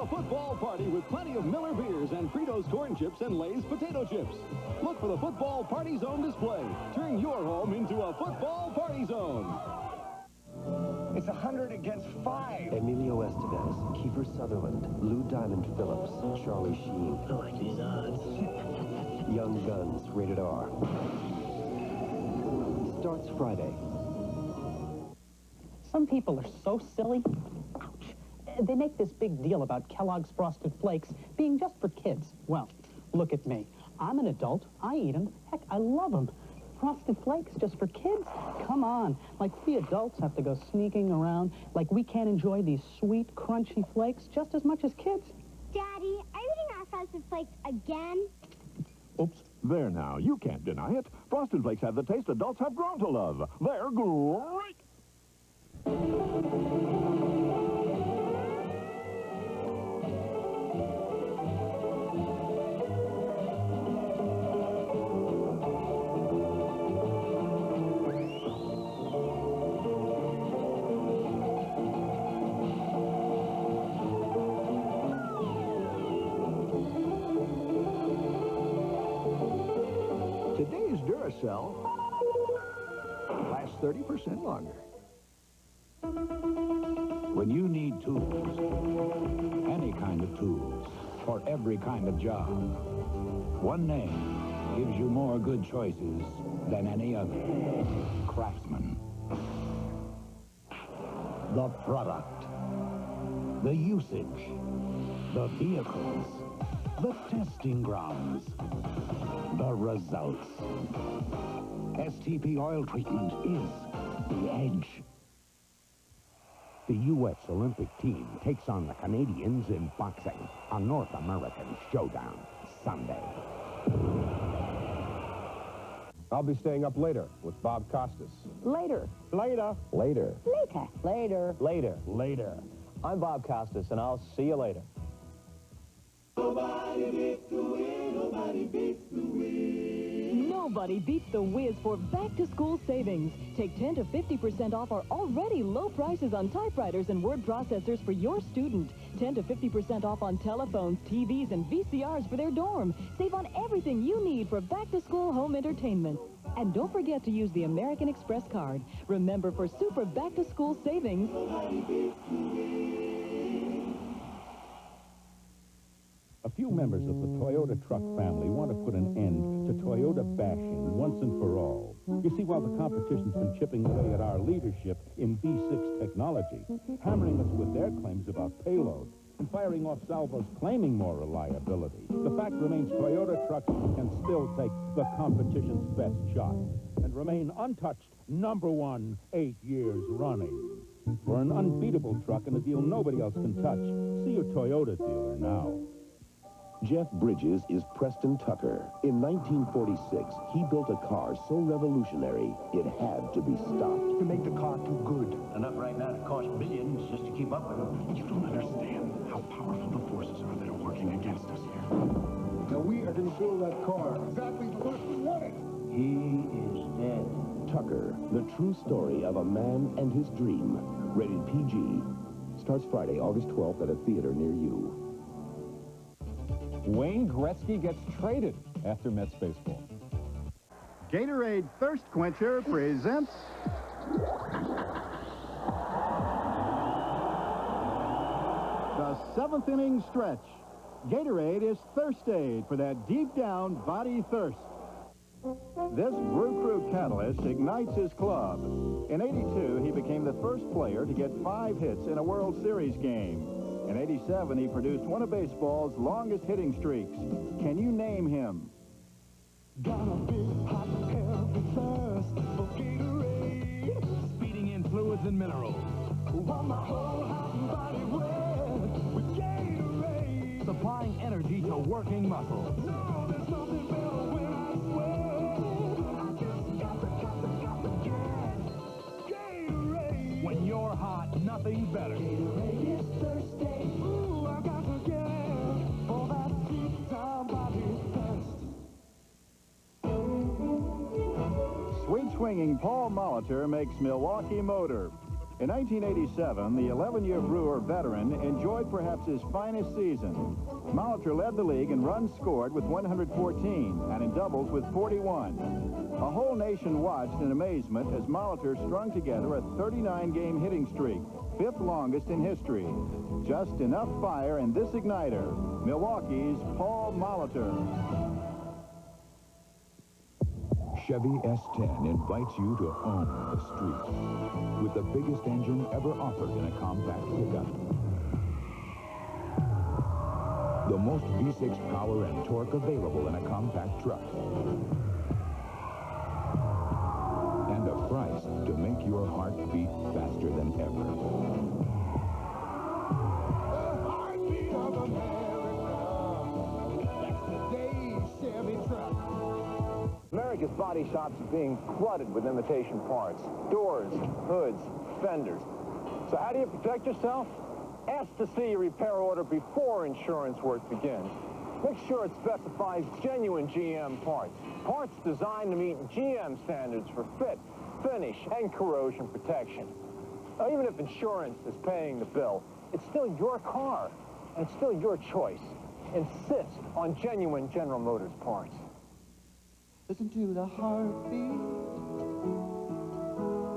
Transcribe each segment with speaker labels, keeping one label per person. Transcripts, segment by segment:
Speaker 1: football party with plenty of Miller beers and Fritos corn chips and Lay's potato chips. Look for the Football Party Zone display. Turn your home into a football party zone.
Speaker 2: It's 100 against 5.
Speaker 3: Emilio Estevez, Kiefer Sutherland, Lou Diamond Phillips, Charlie Sheen.
Speaker 4: I like these odds.
Speaker 3: Young Guns, rated R. Starts Friday.
Speaker 5: Some people are so silly. Ouch. They make this big deal about Kellogg's Frosted Flakes being just for kids. Well, look at me. I'm an adult. I eat them. Heck, I love them. Frosted Flakes just for kids? Come on. Like we adults have to go sneaking around. Like we can't enjoy these sweet, crunchy flakes just as much as kids.
Speaker 6: Daddy, are you eating our Frosted Flakes again?
Speaker 7: Oops. There now. You can't deny it. Frosted Flakes have the taste adults have grown to love. They're great. Today's Duracell lasts 30% longer.
Speaker 8: When you need tools, any kind of tools, for every kind of job, one name gives you more good choices than any other. Craftsman. The product, the usage, the vehicles, the testing grounds, the results. STP Oil Treatment is the edge. The U.S. Olympic team takes on the Canadians in boxing, a North American showdown, Sunday.
Speaker 9: I'll be staying up later with Bob Costas.
Speaker 10: Later.
Speaker 9: Later. Later.
Speaker 10: Later. Later.
Speaker 9: Later. Later. I'm Bob Costas, and I'll see you later.
Speaker 11: Nobody beats the Wiz. Nobody beats the Wiz.
Speaker 12: Nobody beats the Wiz for back-to-school savings. Take 10 to 50% off our already low prices on typewriters and word processors for your student. 10 to 50% off on telephones, TVs, and VCRs for their dorm. Save on everything you need for back-to-school home entertainment. And don't forget to use the American Express card. Remember, for super back-to-school savings...
Speaker 11: Nobody beats the Wiz.
Speaker 8: A few members of the Toyota truck family want to put an end to Toyota bashing once and for all. You see, while the competition's been chipping away at our leadership in V6 technology, hammering us with their claims about payload, and firing off salvos claiming more reliability, the fact remains Toyota trucks can still take the competition's best shot and remain untouched #1 8 years running. For an unbeatable truck and a deal nobody else can touch, see your Toyota dealer now.
Speaker 13: Jeff Bridges is Preston Tucker. In 1946, he built a car so revolutionary, it had to be stopped.
Speaker 2: You make the car too good.
Speaker 4: Enough right now to cost billions just to keep up with them.
Speaker 14: You don't understand how powerful the forces are that are working against us here.
Speaker 15: Now we are going to build that car exactly the way we want it.
Speaker 4: He is dead.
Speaker 13: Tucker, the true story of a man and his dream. Rated PG. Starts Friday, August 12th at a theater near you.
Speaker 16: Wayne Gretzky gets traded after Mets baseball.
Speaker 17: Gatorade Thirst Quencher presents... the 7th inning stretch. Gatorade is thirst aid for that deep down body thirst. This Brew Crew catalyst ignites his club. In '82, he became the first player to get 5 hits in a World Series game. In '87, he produced one of baseball's longest hitting streaks. Can you name him?
Speaker 11: Got a big hot heavy thirst for Gatorade.
Speaker 18: Speeding in fluids and minerals.
Speaker 11: Want my whole hot body wet with Gatorade.
Speaker 18: Supplying energy to working muscles.
Speaker 11: No, there's nothing better when I sweat. I just got to get Gatorade.
Speaker 18: When you're hot, nothing better.
Speaker 11: Gatorade is thirsty. Ooh, I got to get it for that deep down body thirst.
Speaker 17: Sweet swinging Paul Molitor makes Milwaukee Motor. In 1987, the 11-year Brewer veteran enjoyed perhaps his finest season. Molitor led the league in runs scored with 114 and in doubles with 41. A whole nation watched in amazement as Molitor strung together a 39-game hitting streak, 5th longest in history. Just enough fire in this igniter. Milwaukee's Paul Molitor.
Speaker 19: Chevy S-10 invites you to own the street with the biggest engine ever offered in a compact pickup. The most V6 power and torque available in a compact truck. And a price to make your heart beat faster than ever.
Speaker 11: The heartbeat of America. That's today's Chevy truck.
Speaker 9: America's body shops are being flooded with imitation parts. Doors, hoods, fenders. So how do you protect yourself? Ask to see your repair order before insurance work begins. Make sure it specifies genuine GM parts. Parts designed to meet GM standards for fit, finish, and corrosion protection. Now, even if insurance is paying the bill, it's still your car, and it's still your choice. Insist on genuine General Motors parts.
Speaker 11: Listen to the heartbeat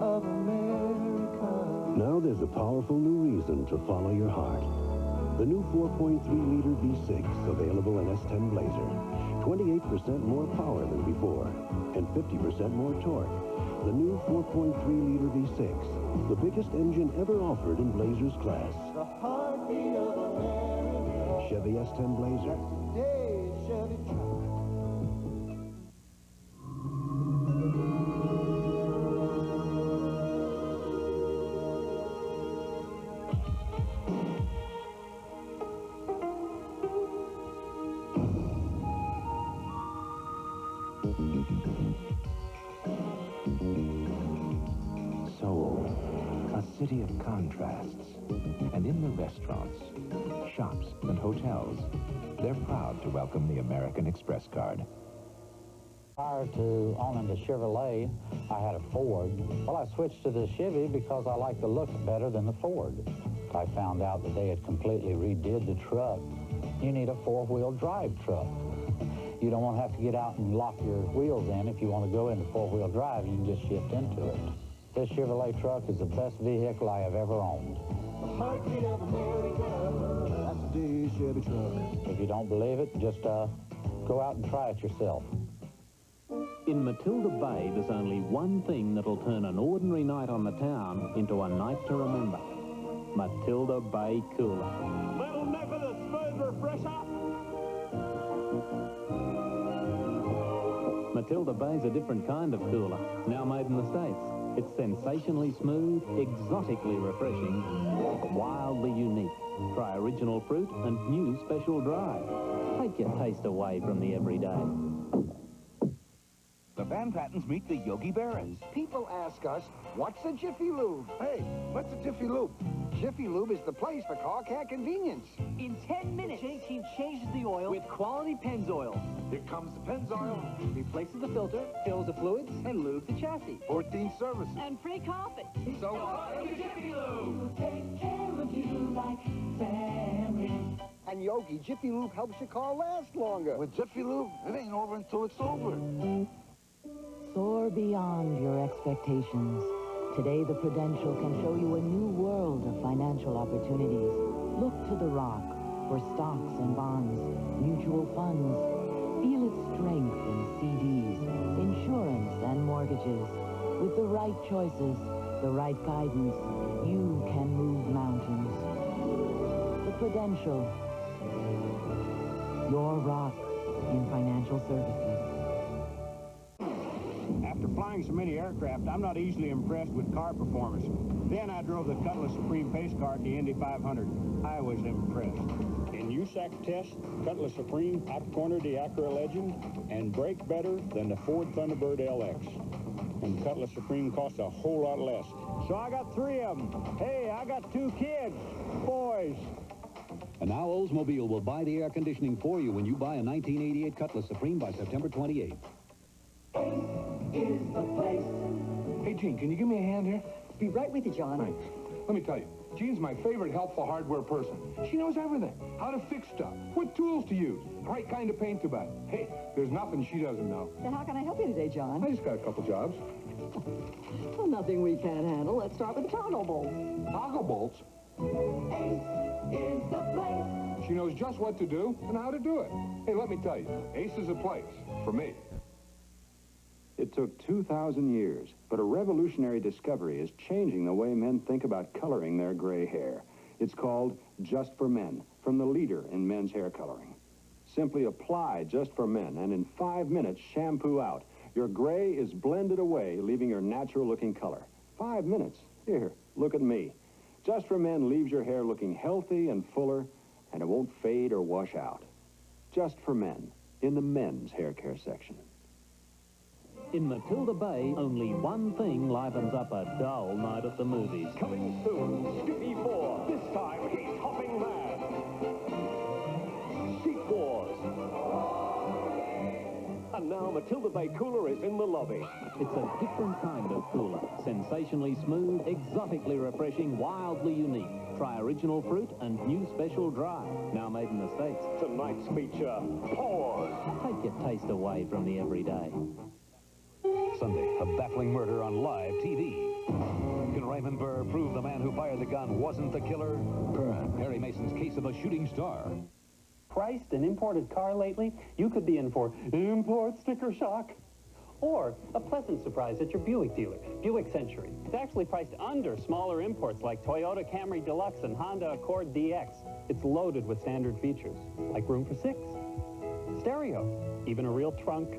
Speaker 11: of America.
Speaker 13: Now there's a powerful new reason to follow your heart. The new 4.3-liter V6 available in S-10 Blazer. 28% more power than before and 50% more torque. The new 4.3-liter V6, the biggest engine ever offered in Blazer's class.
Speaker 11: The heartbeat of America.
Speaker 13: Chevy S-10 Blazer.
Speaker 11: Today's Chevy truck.
Speaker 3: Seoul, a city of contrasts. And in the restaurants, shops, and hotels, they're proud to welcome the American Express card.
Speaker 20: Prior to owning the Chevrolet, I had a Ford. Well, I switched to the Chevy because I like the look better than the Ford. I found out that they had completely redid the truck. You need a four-wheel drive truck. You don't want to have to get out and lock your wheels in. If you want to go into four-wheel drive, you can just shift into it. This Chevrolet truck is the best vehicle I have ever owned.
Speaker 11: The heartbeat of America. That's today's Chevy truck.
Speaker 20: If you don't believe it, just go out and try it yourself.
Speaker 21: In Matilda Bay, there's only one thing that'll turn an ordinary night on the town into a night to remember. Matilda Bay Cooler.
Speaker 11: Little neck of the smooth refresher.
Speaker 21: Matilda Bay's a different kind of cooler, now made in the States. It's sensationally smooth, exotically refreshing, wildly unique. Try original fruit and new special dry. Take your taste away from the everyday.
Speaker 22: The Van Pattens meet the Yogi Berras.
Speaker 2: People ask us, what's a Jiffy Lube? Hey, what's a Jiffy Lube? Jiffy Lube is the place for car care convenience.
Speaker 23: In 10 minutes, he changes the oil with quality Pennzoil.
Speaker 2: Here comes the Pennzoil.
Speaker 23: Replaces the filter, fills the fluids, and lubes the chassis.
Speaker 2: 14 services.
Speaker 23: And free coffee.
Speaker 2: So
Speaker 23: welcome to Jiffy Lube.
Speaker 11: Take care of you like family.
Speaker 2: And Yogi, Jiffy Lube helps your car last longer. With Jiffy Lube, it ain't over until it's over.
Speaker 24: Soar beyond your expectations. Today, the Prudential can show you a new world of financial opportunities. Look to the Rock for stocks and bonds, mutual funds. Feel its strength in CDs, insurance, and mortgages. With the right choices, the right guidance, you can move mountains. The Prudential, your rock in financial services.
Speaker 25: After flying so many aircraft, I'm not easily impressed with car performance. Then I drove the Cutlass Supreme Pace Car at the Indy 500. I was impressed.
Speaker 8: In USAC test, Cutlass Supreme out-cornered the Acura Legend and braked better than the Ford Thunderbird LX. And Cutlass Supreme costs a whole lot less.
Speaker 25: So I got 3 of them. Hey, I got 2 kids, boys.
Speaker 26: And now Oldsmobile will buy the air conditioning for you when you buy a 1988 Cutlass Supreme by September 28th.
Speaker 11: Is the place.
Speaker 2: Hey, Gene, can you give me a hand here?
Speaker 1: Be right with you, John.
Speaker 15: Thanks. Let me tell you, Jean's my favorite helpful hardware person. She knows everything. How to fix stuff, what tools to use, the right kind of paint to buy. Hey, there's nothing she doesn't know.
Speaker 1: So how can I help you today, John?
Speaker 15: I just got a couple jobs.
Speaker 1: Well, nothing we can't handle. Let's start with the toggle bolts.
Speaker 15: Toggle bolts?
Speaker 11: Ace is the place.
Speaker 15: She knows just what to do and how to do it. Hey, let me tell you, Ace is a place for me.
Speaker 9: It took 2,000 years, but a revolutionary discovery is changing the way men think about coloring their gray hair. It's called Just for Men, from the leader in men's hair coloring. Simply apply Just for Men, and in 5 minutes, shampoo out. Your gray is blended away, leaving your natural-looking color. 5 minutes. Here, look at me. Just for Men leaves your hair looking healthy and fuller, and it won't fade or wash out. Just for Men, in the men's hair care section.
Speaker 21: In Matilda Bay, only one thing livens up a dull night at the movies.
Speaker 5: Coming soon, Skippy 4. This time he's hopping mad. Seat Wars. And now Matilda Bay Cooler is in the lobby.
Speaker 21: It's a different kind of cooler. Sensationally smooth, exotically refreshing, wildly unique. Try original fruit and new special dry. Now made in the States.
Speaker 5: Tonight's feature, Pause.
Speaker 21: Take your taste away from the everyday.
Speaker 26: Sunday, a baffling murder on live TV. Can Raymond Burr prove the man who fired the gun wasn't the killer? Perry Mason's case of a shooting star.
Speaker 6: Priced an imported car lately? You could be in for import sticker shock. Or a pleasant surprise at your Buick dealer, Buick Century. It's actually priced under smaller imports like Toyota Camry Deluxe and Honda Accord DX. It's loaded with standard features, like room for 6, stereo, even a real trunk.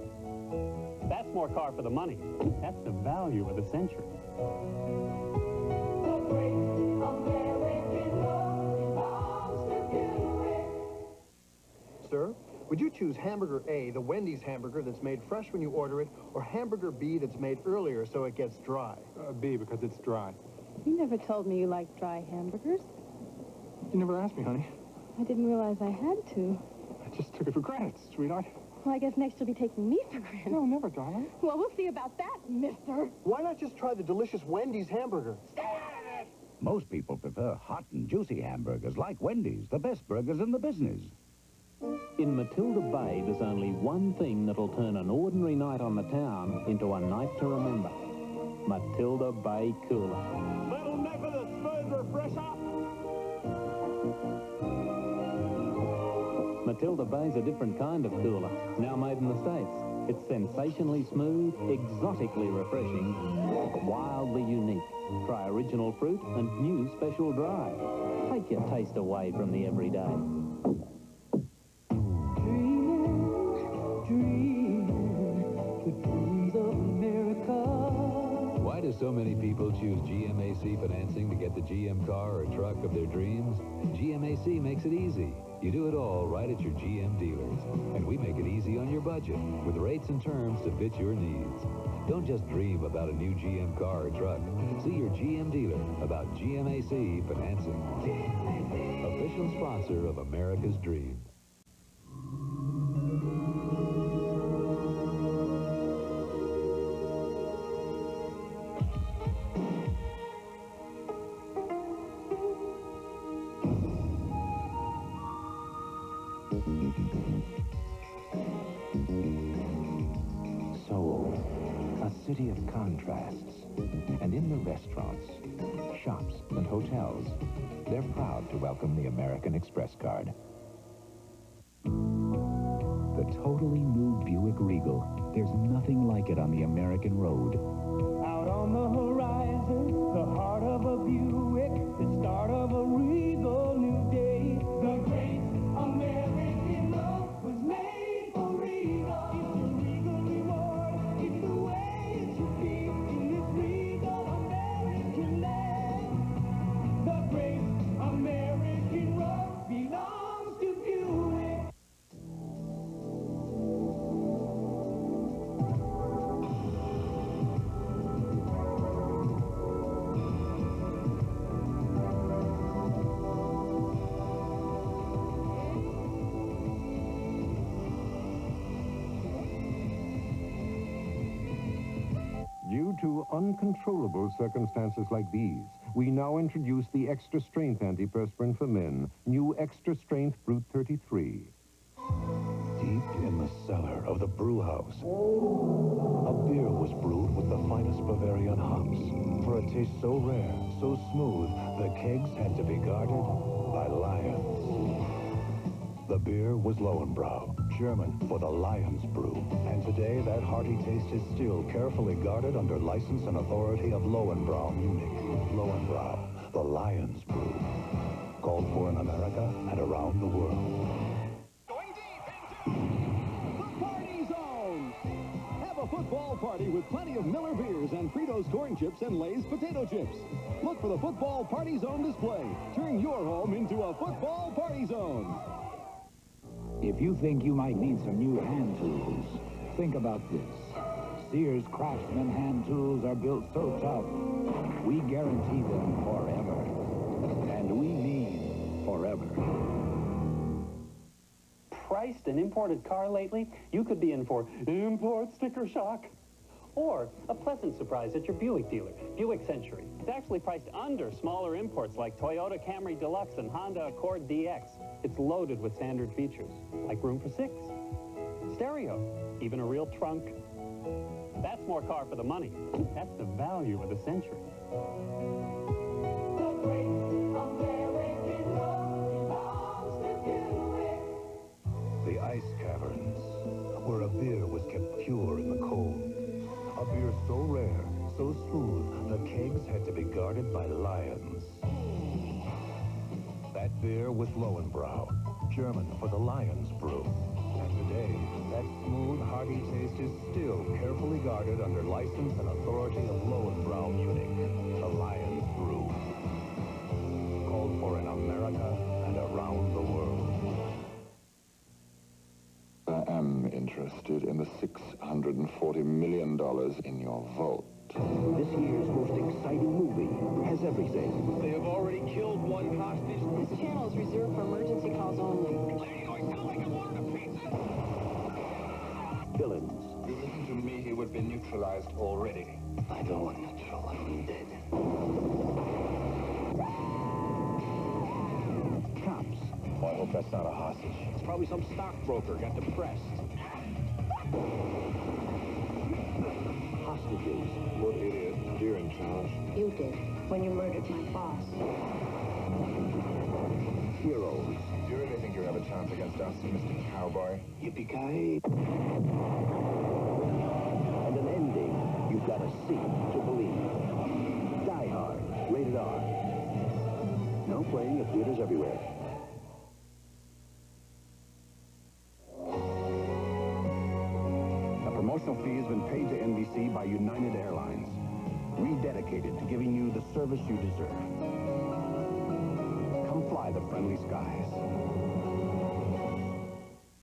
Speaker 6: That's more car for the money. That's the value of the Century.
Speaker 7: Sir, would you choose Hamburger A, the Wendy's hamburger that's made fresh when you order it, or Hamburger B that's made earlier so it gets dry?
Speaker 15: B, because it's dry.
Speaker 10: You never told me you liked dry hamburgers.
Speaker 15: You never asked me, honey.
Speaker 10: I didn't realize I had to.
Speaker 15: I just took it for granted, sweetheart.
Speaker 10: Well, I guess next you'll be taking me for granted.
Speaker 15: No, never, darling.
Speaker 10: Well, we'll see about that, mister.
Speaker 7: Why not just try the delicious Wendy's hamburger?
Speaker 12: Most people prefer hot and juicy hamburgers like Wendy's, the best burgers in the business.
Speaker 21: In Matilda Bay, there's only one thing that'll turn an ordinary night on the town into a night to remember. Matilda Bay Cooler.
Speaker 5: Little neck of the smooth refresher.
Speaker 21: Matilda Bay's a different kind of cooler, now made in the States. It's sensationally smooth, exotically refreshing, wildly unique. Try original fruit and new special dry. Take your taste away from the everyday.
Speaker 19: Why do so many people choose GMAC financing to get the GM car or truck of their dreams? GMAC makes it easy. You do it all right at your GM dealers. And we make it easy on your budget, with rates and terms to fit your needs. Don't just dream about a new GM car or truck. See your GM dealer about GMAC financing. Official sponsor of America's Dream.
Speaker 3: Seoul, a city of contrasts. And in the restaurants, shops, and hotels, they're proud to welcome the American Express card.
Speaker 27: The totally new Buick Regal. There's nothing like it on the American road.
Speaker 11: Out on the horizon, the heart of a Buick, the start of a Regal new day. The great American road was made for Regal. It's a Regal reward. It's the way it should be in this Regal American land. The great American road belongs to Buick.
Speaker 4: For uncontrollable circumstances like these, we now introduce the Extra Strength Antiperspirant for Men, new Extra Strength Brute 33.
Speaker 13: Deep in the cellar of the brew house, a beer was brewed with the finest Bavarian hops. For a taste so rare, so smooth, the kegs had to be guarded by lions. The beer was Lowenbrau, German for the Lion's Brew. And today, that hearty taste is still carefully guarded under license and authority of Lowenbrau, Munich. Lowenbrau, the Lion's Brew. Called for in America and around the world.
Speaker 14: Party Zone! Have a football party with plenty of Miller beers and Fritos corn chips and Lay's potato chips. Look for the Football Party Zone display. Turn your home into a football party zone.
Speaker 27: If you think you might need some new hand tools, think about this. Sears Craftsman hand tools are built so tough, we guarantee them forever. And we mean forever.
Speaker 6: Priced an imported car lately? You could be in for import sticker shock. Or a pleasant surprise at your Buick dealer, Buick Century. It's actually priced under smaller imports like Toyota Camry Deluxe and Honda Accord DX. It's loaded with standard features, like room for 6, stereo, even a real trunk. That's more car for the money. That's the value of the Century.
Speaker 13: The ice caverns, where a beer was kept pure in the cold. A beer so rare, so smooth, the kegs had to be guarded by lions. That beer was Lowenbrau, German for the Lion's Brew. And today, that smooth, hearty taste is still carefully guarded under license and authority of Lowenbrau, Munich, the Lion's Brew. Called for in America and around the world.
Speaker 16: I am interested in the $640 million in your vault.
Speaker 27: This year's most exciting movie has everything.
Speaker 17: They have already killed one hostage.
Speaker 1: This channel is reserved for emergency calls only.
Speaker 27: Villains.
Speaker 17: If you listen to me, he would be neutralized already.
Speaker 27: I don't want neutral. I want dead. Cops.
Speaker 17: Oh, I hope that's not a hostage. It's probably some stockbroker got depressed.
Speaker 27: Hostages.
Speaker 17: What idiot? You're in charge.
Speaker 10: You did, when you murdered my boss.
Speaker 27: Heroes.
Speaker 17: Do you really think you have a chance against us, Mr. Cowboy?
Speaker 27: Yippee-ki-yay. And an ending you've got to see to believe. Die Hard. Rated R. Now playing at theaters everywhere.
Speaker 16: Promotional fee has been paid to NBC by United Airlines, rededicated to giving you the service you deserve. Come fly the friendly skies.